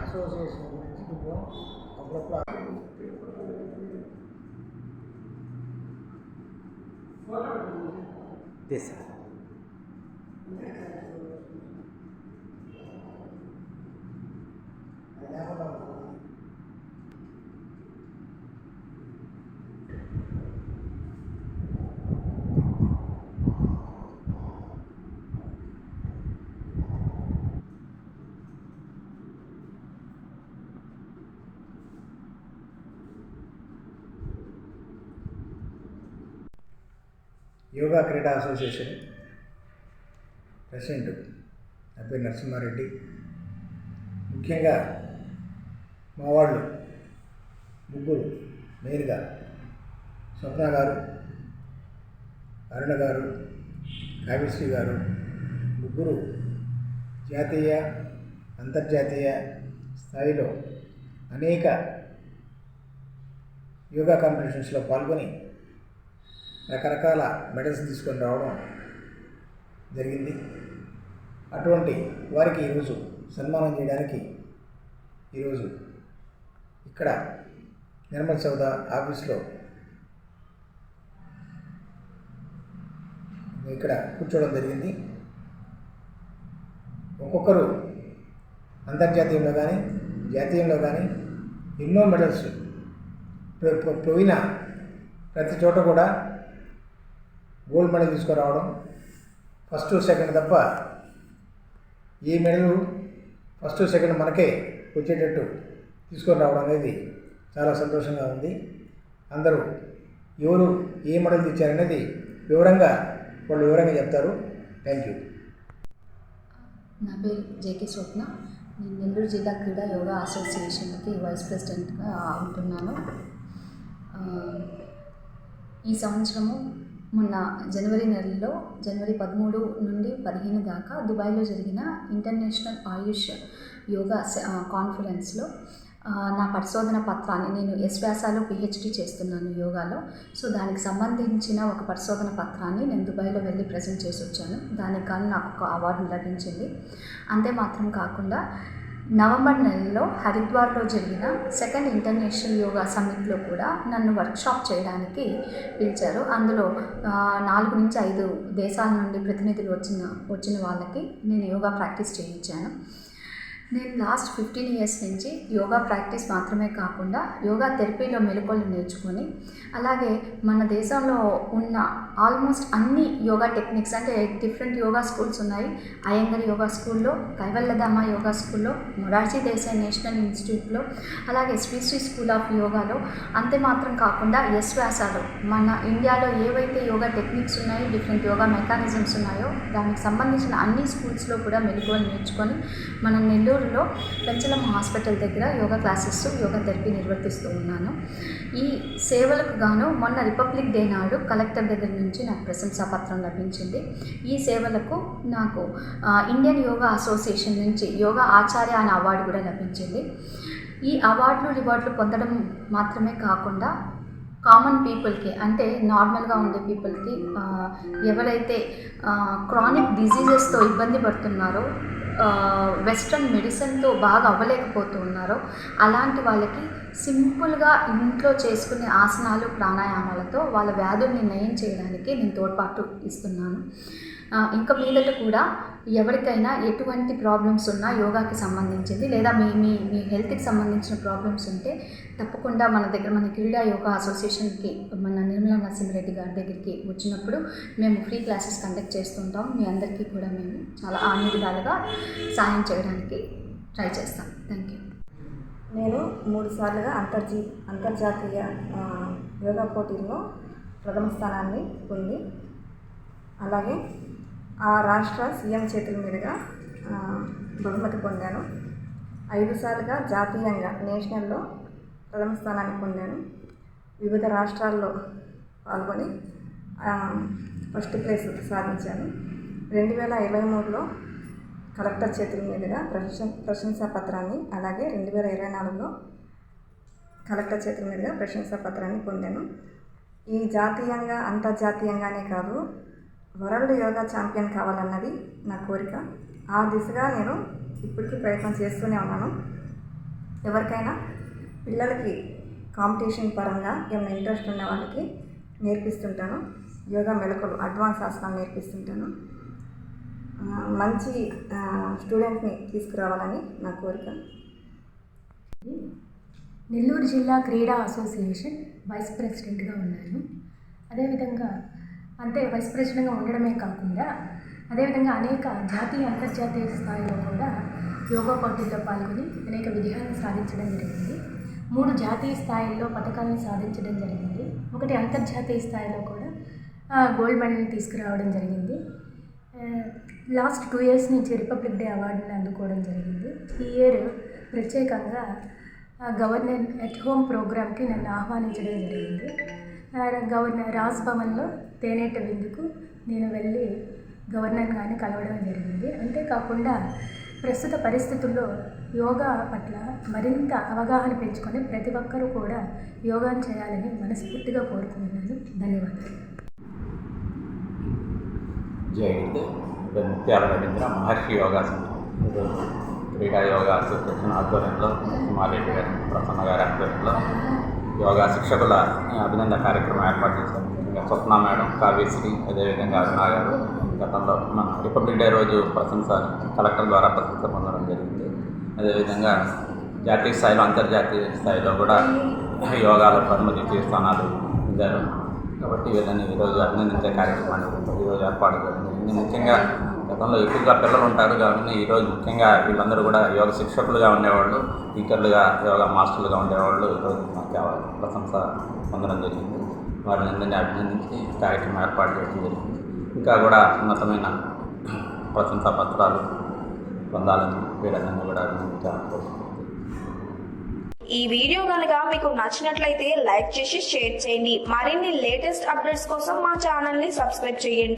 Association గురించి కొంచెం అప్పుడప్పుడు చేశారు. యోగా క్రీడా అసోసియేషన్ ప్రెసిడెంట్ నా పేరు నరసింహారెడ్డి. ముఖ్యంగా మా వాళ్ళు ముగ్గురు మెయిన్గా స్వప్న గారు, అరుణ గారు, కావ్యశ్రీ గారు ముగ్గురు జాతీయ అంతర్జాతీయ స్థాయిలో అనేక యోగా కాంపిటీషన్స్లో పాల్గొని రకరకాల మెడల్స్ తీసుకొని రావడం జరిగింది. అటువంటి వారికి ఈరోజు సన్మానం చేయడానికి ఈరోజు ఇక్కడ నిర్మల్ సౌద ఆఫీస్లో ఇక్కడ కూర్చోవడం జరిగింది. ఒక్కొక్కరు అంతర్జాతీయంలో కానీ జాతీయంలో కానీ ఎన్నో మెడల్స్ పోయిన ప్రతి చోట కూడా గోల్డ్ మెడల్ తీసుకురావడం, ఫస్ట్ సెకండ్ తప్ప ఏ మెడల్ ఫస్ట్ సెకండ్ మనకే వచ్చేటట్టు తీసుకొని రావడం అనేది చాలా సంతోషంగా ఉంది. అందరూ ఎవరు ఏ మెడల్ తెచ్చారనేది వాళ్ళు వివరంగా చెప్తారు. Thank you. నా పేరు జేకే స్వప్న. నేను నెల్లూరు జిల్లా క్రీడా యోగా అసోసియేషన్కి వైస్ ప్రెసిడెంట్గా ఉంటున్నాను. ఈ సంవత్సరము మొన్న జనవరి నెలలో జనవరి 13 నుండి 15 దాకా దుబాయ్లో జరిగిన ఇంటర్నేషనల్ ఆయుష్ యోగా కాన్ఫరెన్స్లో నా పరిశోధన పత్రాన్ని, నేను వ్యాసాలు PhD చేస్తున్నాను యోగాలో, సో దానికి సంబంధించిన ఒక పరిశోధన పత్రాన్ని నేను దుబాయ్లో వెళ్ళి ప్రజెంట్ చేసి వచ్చాను. దానికి కానీ నాకు ఒక అవార్డు లభించింది. అంతే మాత్రం కాకుండా నవంబర్ నెలలో హరిద్వార్లో జరిగిన సెకండ్ ఇంటర్నేషనల్ యోగా సమ్మిట్లో కూడా నన్ను వర్క్షాప్ చేయడానికి పిలిచారు. అందులో 4 నుంచి 5 దేశాల నుండి ప్రతినిధులు వచ్చిన వాళ్ళకి నేను యోగా ప్రాక్టీస్ చేయించాను. నేను లాస్ట్ 15 years నుంచి యోగా ప్రాక్టీస్ మాత్రమే కాకుండా యోగా థెరపీలో మెలకువలు నేర్చుకొని, అలాగే మన దేశంలో ఉన్న ఆల్మోస్ట్ అన్ని యోగా టెక్నిక్స్, అంటే డిఫరెంట్ యోగా స్కూల్స్ ఉన్నాయి. అయ్యంగర్ యోగా స్కూల్లో, కైవల్యధామ యోగా స్కూల్లో, మొరార్జీ దేశాయ్ నేషనల్ ఇన్స్టిట్యూట్లో, అలాగే శ్రీ స్కూల్ ఆఫ్ యోగాలో, అంతే మాత్రం కాకుండా వ్యాసాలు మన ఇండియాలో ఏవైతే యోగా టెక్నిక్స్ ఉన్నాయో, డిఫరెంట్ యోగా మెకానిజమ్స్ ఉన్నాయో దానికి సంబంధించిన అన్ని స్కూల్స్లో కూడా మెలకువలు నేర్చుకొని మన నెల్లూరులో పెంచలమ్మ హాస్పిటల్ దగ్గర యోగా క్లాసెస్, యోగా థెరపీ నిర్వర్తిస్తూ ఉన్నాను. ఈ సేవలకు గాను మొన్న రిపబ్లిక్ డే నాడు కలెక్టర్ దగ్గర నుంచి నాకు ప్రశంసా పత్రం లభించింది. ఈ సేవలకు నాకు ఇండియన్ యోగా అసోసియేషన్ నుంచి యోగా ఆచార్య అనే అవార్డు కూడా లభించింది. ఈ రివార్డులు పొందడం మాత్రమే కాకుండా కామన్ పీపుల్కి, అంటే నార్మల్గా ఉండే పీపుల్కి, ఎవరైతే క్రానిక్ డిజీజెస్తో ఇబ్బంది పడుతున్నారో, వెస్ట్రన్ మెడిసిన్తో బాగా అవ్వలేకపోతూ ఉన్నారో అలాంటి వాళ్ళకి సింపుల్గా ఇంట్లో చేసుకునే ఆసనాలు, ప్రాణాయామాలతో వాళ్ళ వ్యాధుల్ని నయం చేయడానికి నేను తోడ్పాటు ఇస్తున్నాను. ఇంకా మీదట కూడా ఎవరికైనా ఎటువంటి ప్రాబ్లమ్స్ ఉన్నా యోగాకి సంబంధించింది, లేదా మీ హెల్త్కి సంబంధించిన ప్రాబ్లమ్స్ ఉంటే తప్పకుండా మన క్రీడా యోగా అసోసియేషన్కి, మన నిర్మలా నరసింహారెడ్డి గారి దగ్గరికి వచ్చినప్పుడు మేము ఫ్రీ క్లాసెస్ కండక్ట్ చేస్తుంటాం. మీ అందరికీ కూడా మేము చాలా అన్ని విధాలుగా సాయం చేయడానికి ట్రై చేస్తాం. Thank you. నేను 3 సార్లుగా అంతర్జాతీయ యోగా పోటీల్లో ప్రథమ స్థానాన్ని పొంది, అలాగే ఆ రాష్ట్ర సీఎం చేతుల మీదుగా బహుమతి పొందాను. 5 సార్లుగా జాతీయంగా నేషనల్లో ప్రథమ స్థానాన్ని పొందాను. వివిధ రాష్ట్రాల్లో పాల్గొని ఫస్ట్ ప్లేస్ సాధించాను. 2023లో కలెక్టర్ చేతుల మీదుగా ప్రశంసా పత్రాన్ని, అలాగే 2024లో కలెక్టర్ చేతుల మీదుగా ప్రశంసా పత్రాన్ని పొందాను. ఈ జాతీయంగా అంతర్జాతీయంగానే కాదు, వరల్డ్ యోగా ఛాంపియన్ కావాలన్నది నా కోరిక. ఆ దిశగా నేను ఇప్పటికీ ప్రయత్నం చేస్తూనే ఉన్నాను. ఎవరికైనా పిల్లలకి కాంపిటీషన్ పరంగా ఏమైనా ఇంట్రెస్ట్ ఉన్న వాళ్ళకి నేర్పిస్తుంటాను. యోగా మెలకువలు అడ్వాన్స్ ఆసనాలు నేర్పిస్తుంటాను. మంచి స్టూడెంట్ని తీసుకురావాలని నా కోరిక. నెల్లూరు జిల్లా క్రీడా అసోసియేషన్ వైస్ ప్రెసిడెంట్గా ఉన్నాను. అదేవిధంగా వైస్ ప్రెసిడెంట్గా ఉండడమే కాకుండా అదేవిధంగా అనేక జాతీయ అంతర్జాతీయ స్థాయిలో కూడా యోగా పోటీల్లో పాల్గొని అనేక విజయాలను సాధించడం జరిగింది. 3 జాతీయ స్థాయిల్లో పథకాలను సాధించడం జరిగింది. 1 అంతర్జాతీయ స్థాయిలో కూడా గోల్డ్ మెడల్ని తీసుకురావడం జరిగింది. లాస్ట్ 2 years నుంచి రిపబ్లిక్ డే అవార్డుని అందుకోవడం జరిగింది. ఈ ఇయర్ ప్రత్యేకంగా గవర్నర్ ఎట్ హోమ్ ప్రోగ్రామ్కి నన్ను ఆహ్వానించడం జరిగింది. గవర్నర్ రాజ్ భవన్లో తేనేట విందుకు నేను వెళ్ళి గవర్నర్ గారిని కలవడం జరిగింది. అంతేకాకుండా ప్రస్తుత పరిస్థితుల్లో యోగా పట్ల మరింత అవగాహన పెంచుకొని ప్రతి ఒక్కరూ కూడా యోగాను చేయాలని మనస్ఫూర్తిగా కోరుకుంటున్నాను. ధన్యవాదాలు. జై హింద్. ముత్యాల రవీంద్ర మహర్షి యోగా క్రీడా యోగా అసోసియేషన్ ఆధ్వర్యంలో సుమారెడ్డి గారు, ప్రసన్న గారి ఆధ్వర్యంలో యోగా శిక్షకుల అభినందన కార్యక్రమం ఏర్పాటు చేశారు. ఇంకా స్వప్న మేడం, కావ్యశ్రీ, అదేవిధంగా అరుణ గారు గతంలో మన రిపబ్లిక్ డే రోజు కలెక్టర్ ద్వారా ప్రశంస పొందడం జరిగింది. అదేవిధంగా జాతీయ స్థాయిలో, అంతర్జాతీయ స్థాయిలో కూడా యోగాలో ద్వితీయ స్థానాలు పొందారు. కాబట్టి వీళ్ళని ఈరోజు అభినందించే కార్యక్రమాన్ని ఈరోజు ఏర్పాటు జరిగింది. ముఖ్యంగా గతంలో ఎక్కువగా పిల్లలు ఉంటారు కాబట్టి ఈరోజు ముఖ్యంగా వీళ్ళందరూ కూడా యోగ శిక్షకులుగా ఉండేవాళ్ళు, టీచర్లుగా, యోగా మాస్టర్లుగా ఉండేవాళ్ళు ఈరోజు మాకు ప్రశంస పొందడం జరిగింది. వారిని అందరినీ అభినందించి కార్యక్రమం ఏర్పాటు చేయడం జరిగింది. ఇంకా కూడా ఉన్నతమైన ప్రశంసా పత్రాలు పొందాలని వీళ్ళందరినీ కూడా అభినందించాలని. ఈ వీడియో కనుక మీకు నచ్చినట్లయితే లైక్ చేసి షేర్ చేయండి. మరిన్ని లేటెస్ట్ అప్డేట్స్ కోసం మా ఛానల్ ని సబ్స్క్రైబ్ చేయండి.